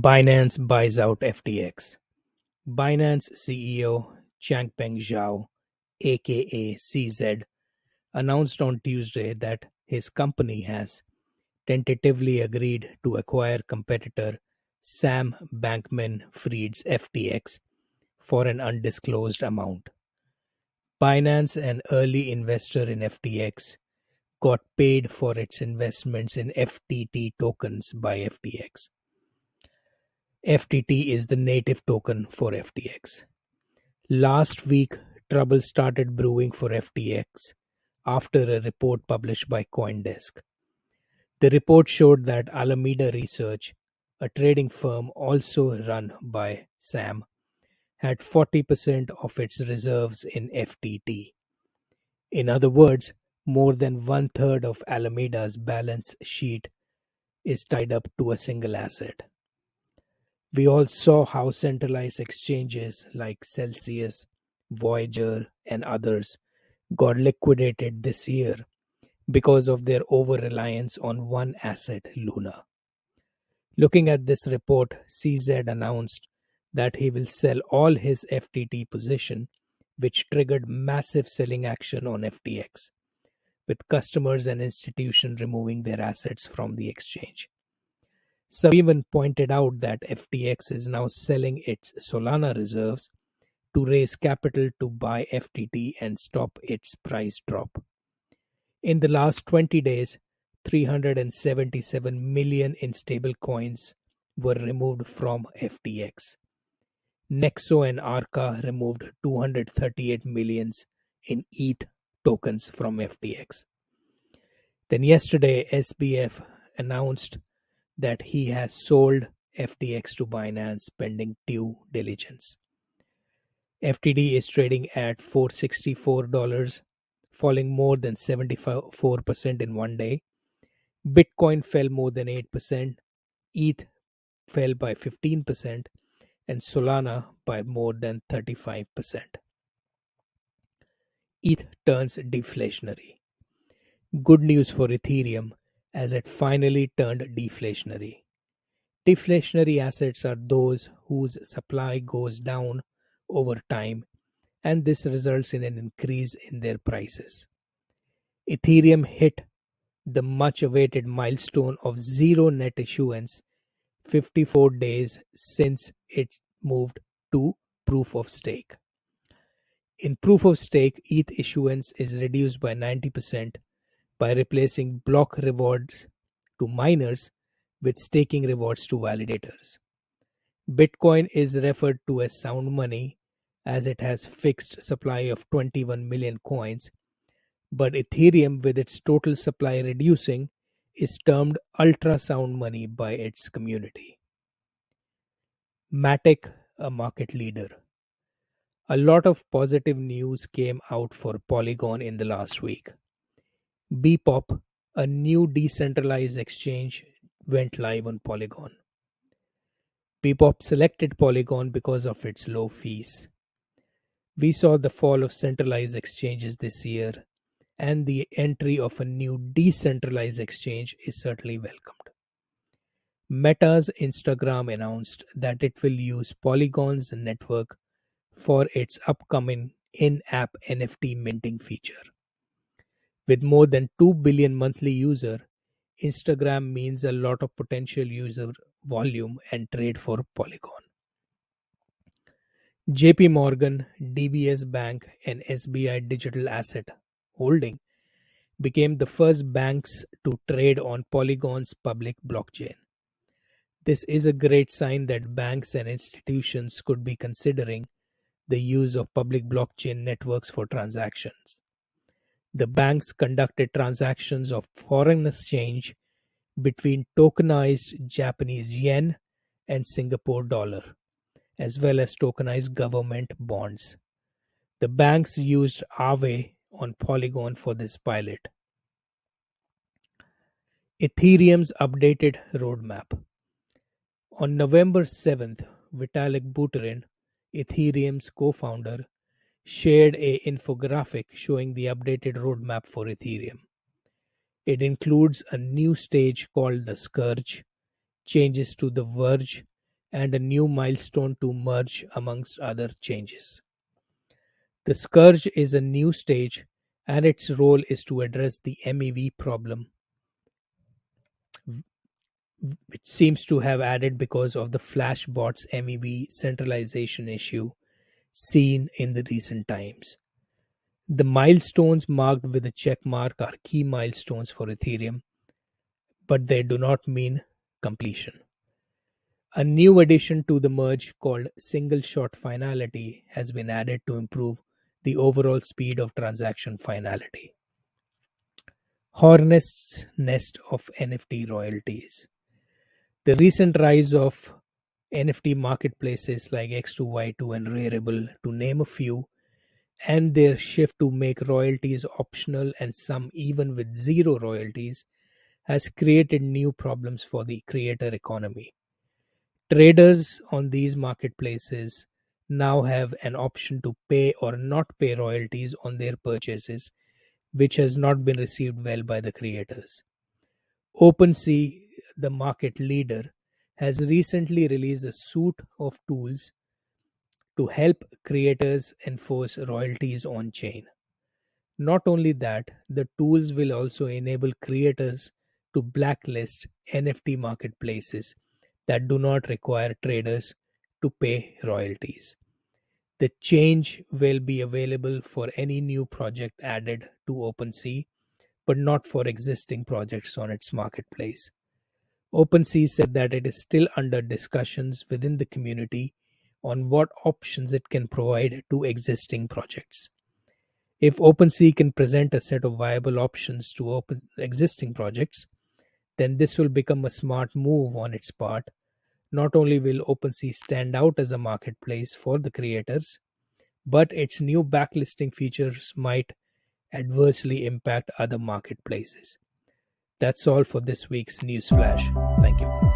Binance buys out FTX. Binance CEO Changpeng Zhao, aka CZ, announced on Tuesday that his company has tentatively agreed to acquire competitor Sam Bankman-Fried's FTX for an undisclosed amount. Binance, an early investor in FTX, got paid for its investments in FTT tokens by FTX. FTT is the native token for FTX. Last week, trouble started brewing for FTX after a report published by CoinDesk. The report showed that Alameda Research, a trading firm also run by Sam, had 40% of its reserves in FTT. In other words, more than one-third of Alameda's balance sheet is tied up to a single asset. We all saw how centralized exchanges like Celsius, Voyager, and others got liquidated this year because of their over-reliance on one asset, Luna. Looking at this report, CZ announced that he will sell all his FTT position, which triggered massive selling action on FTX, with customers and institutions removing their assets from the exchange. Some even pointed out that FTX is now selling its Solana reserves to raise capital to buy FTT and stop its price drop. In the last 20 days, 377 million in stablecoins were removed from FTX. Nexo and Arca removed 238 millions in ETH tokens from FTX. Then yesterday, SBF announced that he has sold FTX to Binance pending due diligence. FTT is trading at $464, falling more than 74% in one day. Bitcoin fell more than 8%, ETH fell by 15%, and Solana by more than 35%. ETH turns deflationary. Good news for Ethereum as it finally turned deflationary. Deflationary assets are those whose supply goes down over time, and this results in an increase in their prices. Ethereum hit the much-awaited milestone of zero net issuance 54 days since it moved to proof of stake. In proof of stake, ETH issuance is reduced by 90% by replacing block rewards to miners with staking rewards to validators. Bitcoin is referred to as sound money as it has fixed supply of 21 million coins, but Ethereum, with its total supply reducing, is termed ultra-sound money by its community. MATIC, a market leader. A lot of positive news came out for Polygon in the last week. Bpop, a new decentralized exchange, went live on Polygon. Bpop selected Polygon because of its low fees. We saw the fall of centralized exchanges this year, and the entry of a new decentralized exchange is certainly welcomed. Meta's Instagram announced that it will use Polygon's network for its upcoming in-app NFT minting feature. With more than 2 billion monthly users, Instagram means a lot of potential user volume and trade for Polygon. JP Morgan, DBS Bank, and SBI Digital Asset Holding became the first banks to trade on Polygon's public blockchain. This is a great sign that banks and institutions could be considering the use of public blockchain networks for transactions. The banks conducted transactions of foreign exchange between tokenized Japanese yen and Singapore dollar, as well as tokenized government bonds. The banks used Aave on Polygon for this pilot. Ethereum's updated roadmap. On November 7th, Vitalik Buterin, Ethereum's co-founder, shared an infographic showing the updated roadmap for Ethereum. It includes a new stage called the Scourge, changes to the Verge, and a new milestone to merge amongst other changes. The Scourge is a new stage, and its role is to address the MEV problem, which seems to have added because of the Flashbot's MEV centralization issue seen in the recent times. The milestones marked with a check mark are key milestones for Ethereum, but they do not mean completion. A new addition to the merge called Single Shot Finality has been added to improve the overall speed of transaction finality. Hornet's nest of NFT royalties. The recent rise of NFT marketplaces like X2Y2 and Rarible, to name a few, and their shift to make royalties optional and some even with zero royalties has created new problems for the creator economy. Traders on these marketplaces now have an option to pay or not pay royalties on their purchases, which has not been received well by the creators. OpenSea, the market leader, has recently released a suite of tools to help creators enforce royalties on chain. Not only that, the tools will also enable creators to blacklist NFT marketplaces that do not require traders to pay royalties. The change will be available for any new project added to OpenSea, but not for existing projects on its marketplace. OpenSea said that it is still under discussions within the community on what options it can provide to existing projects. If OpenSea can present a set of viable options to existing projects, then this will become a smart move on its part. Not only will OpenSea stand out as a marketplace for the creators, but its new backlisting features might adversely impact other marketplaces. That's all for this week's news flash. Thank you.